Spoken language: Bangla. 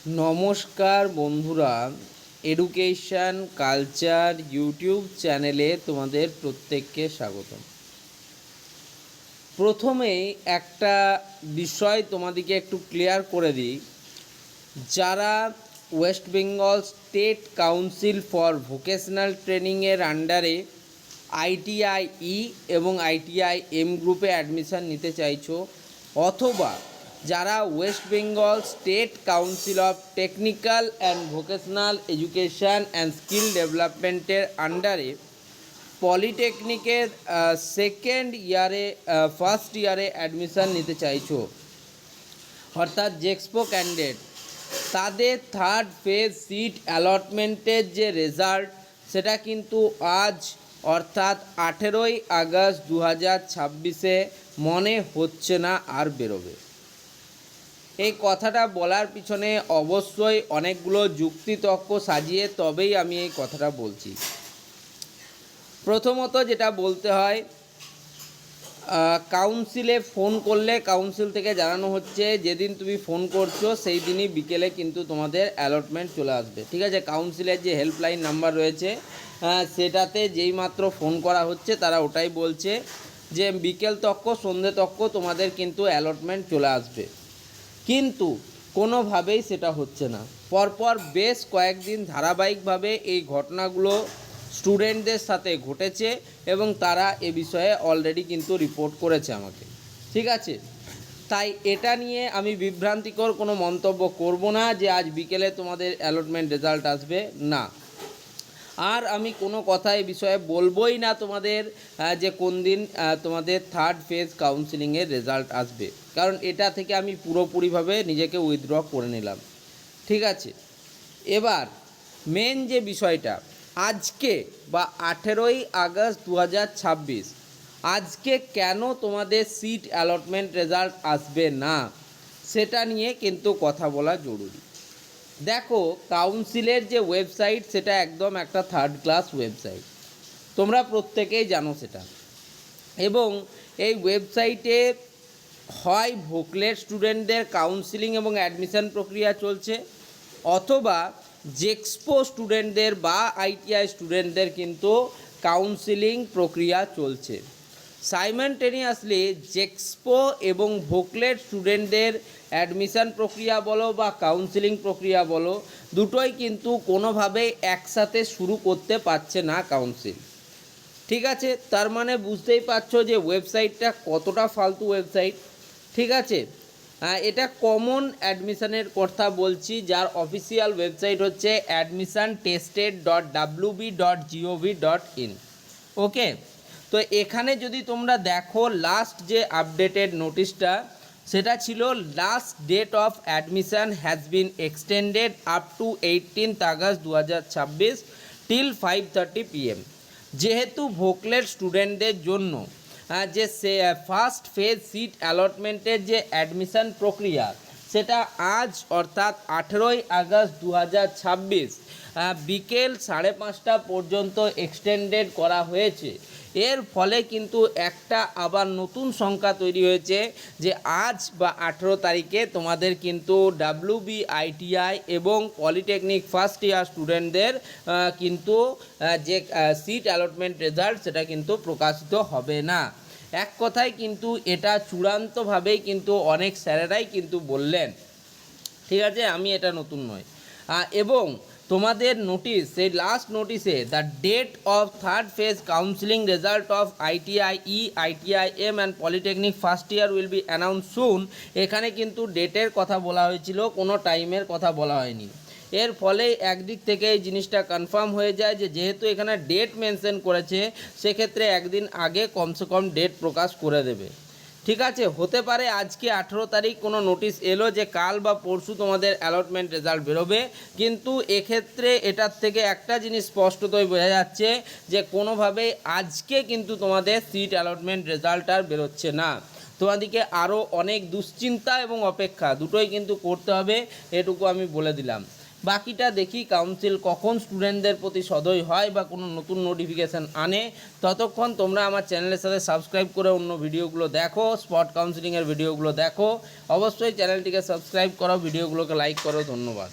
নমস্কার বন্ধুরা, এডুকেশন কালচার ইউটিউব চ্যানেলে তোমাদের প্রত্যেককে স্বাগতম। প্রথমেই একটা বিষয় তোমাদেরকে একটু ক্লিয়ার করে দিই। যারা West Bengal state council for vocational ট্রেনিংয়ের আন্ডারে আইটিআই ই এবং আইটিআই এম গ্রুপে অ্যাডমিশান নিতে চাইছো, অথবা যারা West Bengal state council of technical and vocational education and skill ডেভেলপমেন্টের আন্ডারে পলিটেকনিকের সেকেন্ড ইয়ারে ফার্স্ট ইয়ারে অ্যাডমিশান নিতে চাইছো, অর্থাৎ জেক্সপো ক্যান্ডিডেট, তাদের থার্ড ফেজ সিট অ্যালটমেন্টের যে রেজাল্ট সেটা কিন্তু আজ অর্থাৎ 18ই আগস্ট 2026 মনে হচ্ছে না আর বেরোবে। এই কথাটা বলার পিছনে অবশ্যই অনেকগুলো যুক্তিতর্ক সাজিয়ে তবেই আমি এই কথাটা বলছি। প্রথমত যেটা বলতে হয়, কাউন্সিলে ফোন করলে কাউন্সিল থেকে জানানো হচ্ছে যেদিন তুমি ফোন করছো সেই দিনই বিকেলে কিন্তু তোমাদের অ্যালটমেন্ট চলে আসবে। ঠিক আছে, কাউন্সিলের যে হেল্পলাইন নাম্বার রয়েছে সেটাতে যেই মাত্র ফোন করা হচ্ছে তারা ওটাই বলছে যে বিকেল তক্ক সন্ধে তক্ক তোমাদের কিন্তু অ্যালটমেন্ট চলে আসবে, কিন্তু কোনোভাবেই সেটা হচ্ছে না। পরপর বেশ কয়েকদিন ধারাবাহিকভাবে এই ঘটনাগুলো স্টুডেন্টদের সাথে ঘটেছে এবং তারা এ বিষয়ে অলরেডি কিন্তু রিপোর্ট করেছে আমাকে। ঠিক আছে, তাই এটা নিয়ে আমি বিভ্রান্তিকর কোনো মন্তব্য করব না যে আজ বিকেলে তোমাদের অ্যালটমেন্ট রেজাল্ট আসবে না। আর আমি কোনো কথা এই বিষয়ে বলবোই না তোমাদের যে কোন দিন তোমাদের থার্ড ফেজ কাউন্সিলিংয়ের রেজাল্ট আসবে, কারণ এটা থেকে আমি পুরোপুরিভাবে নিজেকে উইথড্র করে নিলাম। ঠিক আছে, এবার মেন যে বিষয়টা, আজকে বা 18ই আগস্ট 2026 আজকে কেন তোমাদের সিট অ্যালটমেন্ট রেজাল্ট আসবে না সেটা নিয়ে কিন্তু কথা বলা জরুরি। দেখো, কাউন্সিলের যে ওয়েবসাইট সেটা একদম একটা থার্ড ক্লাস ওয়েবসাইট, তোমরা প্রত্যেকেই জানো সেটা। এবং এই ওয়েবসাইটে হয় ভোকলেট স্টুডেন্টদের কাউন্সিলিং এবং অ্যাডমিশন প্রক্রিয়া চলছে, অথবা জেক্সপো স্টুডেন্টদের বা আইটিআই স্টুডেন্টদের কিন্তু কাউন্সিলিং প্রক্রিয়া চলছে। সাইমানটেনিয়াসলি জেক্সপো এবং ভোকলেট স্টুডেন্টদের অ্যাডমিশন প্রক্রিয়া বলো বা কাউন্সিলিং প্রক্রিয়া বলো, দুটোই কিন্তু কোনোভাবেই একসাথে শুরু করতে পারছে না কাউন্সিল। ঠিক আছে, তার মানে বুঝতেই পারছো যে ওয়েবসাইটটা কতটা ফালতু ওয়েবসাইট। ঠিক আছে, এটা কমন অ্যাডমিশনের কথা বলছি, যার অফিসিয়াল ওয়েবসাইট হচ্ছে admissiontested.wb.gov.in। ওকে, তো এখানে যদি তোমরা দেখো লাস্ট যে আপডেটেড নোটিশটা, সেটা ছিল last date of admission has been extended up to 18 August 2026 till 5:30 PM। যেহেতু ভোকলেট স্টুডেন্টদের জন্য যে ফার্স্ট ফেজ সিট অ্যালটমেন্টের যে অ্যাডমিশন প্রক্রিয়া সেটা আজ অর্থাৎ 18ই আগস্ট 2026 বিকেল 5:30 পর্যন্ত এক্সটেন্ডেড করা হয়েছে। এর ফলে কিন্তু একটা আবার নতুন সংখ্যা তৈরি হয়েছে যে আজ বা 18 তারিখে তোমাদের কিন্তু WBITI এবং পলিটেকনিক ফার্স্ট ইয়ার স্টুডেন্টদের কিন্তু যে সিট অ্যালটমেন্ট রেজাল্ট সেটা কিন্তু প্রকাশিত হবে না। এক কথায় কিন্তু এটা চূড়ান্তভাবেই কিন্তু অনেক স্যারেরাই কিন্তু বললেন। ঠিক আছে, আমি এটা নতুন নয়। এবং তোমাদের নোটিশ, সেই লাস্ট নোটিশে the date of third phase counselling result of ITI ই, ITI M and polytechnic first year will be announce soon, এখানে কিন্তু ডেটের কথা বলা হয়েছিল, কোনো টাইমের কথা বলা হয়নি। এর ফলে একদিক থেকে এই জিনিসটা কনফার্ম হয়ে যায় যে যেহেতু এখানে ডেট মেনশন করেছে, সেক্ষেত্রে একদিন আগে কমসে কম ডেট প্রকাশ করে দেবে। ঠিক আছে, হতে পারে আজকে 18 তারিখ কোনো নোটিশ এলো যে কাল বা পরশু তোমাদের অ্যালটমেন্ট রেজাল্ট বেরোবে, কিন্তু এক্ষেত্রে এটার থেকে একটা জিনিস স্পষ্টতই বোঝা যাচ্ছে যে কোনোভাবেই আজকে কিন্তু তোমাদের সিট অ্যালটমেন্ট রেজাল্ট আর বেরোচ্ছে না। তোমাদেরকে আরও অনেক দুশ্চিন্তা এবং অপেক্ষা দুটোই কিন্তু করতে হবে, এটুকু আমি বলে দিলাম। বাকিটা দেখি কাউন্সিল কখন স্টুডেন্টদের প্রতি সদয় হয় বা কোনো নতুন নোটিফিকেশান আনে। ততক্ষণ তোমরা আমার চ্যানেলের সাথে সাবস্ক্রাইব করে অন্য ভিডিওগুলো দেখো, স্পট কাউন্সিলিংয়ের ভিডিওগুলো দেখো। অবশ্যই চ্যানেলটিকে সাবস্ক্রাইব করো, ভিডিওগুলোকে লাইক করো। ধন্যবাদ।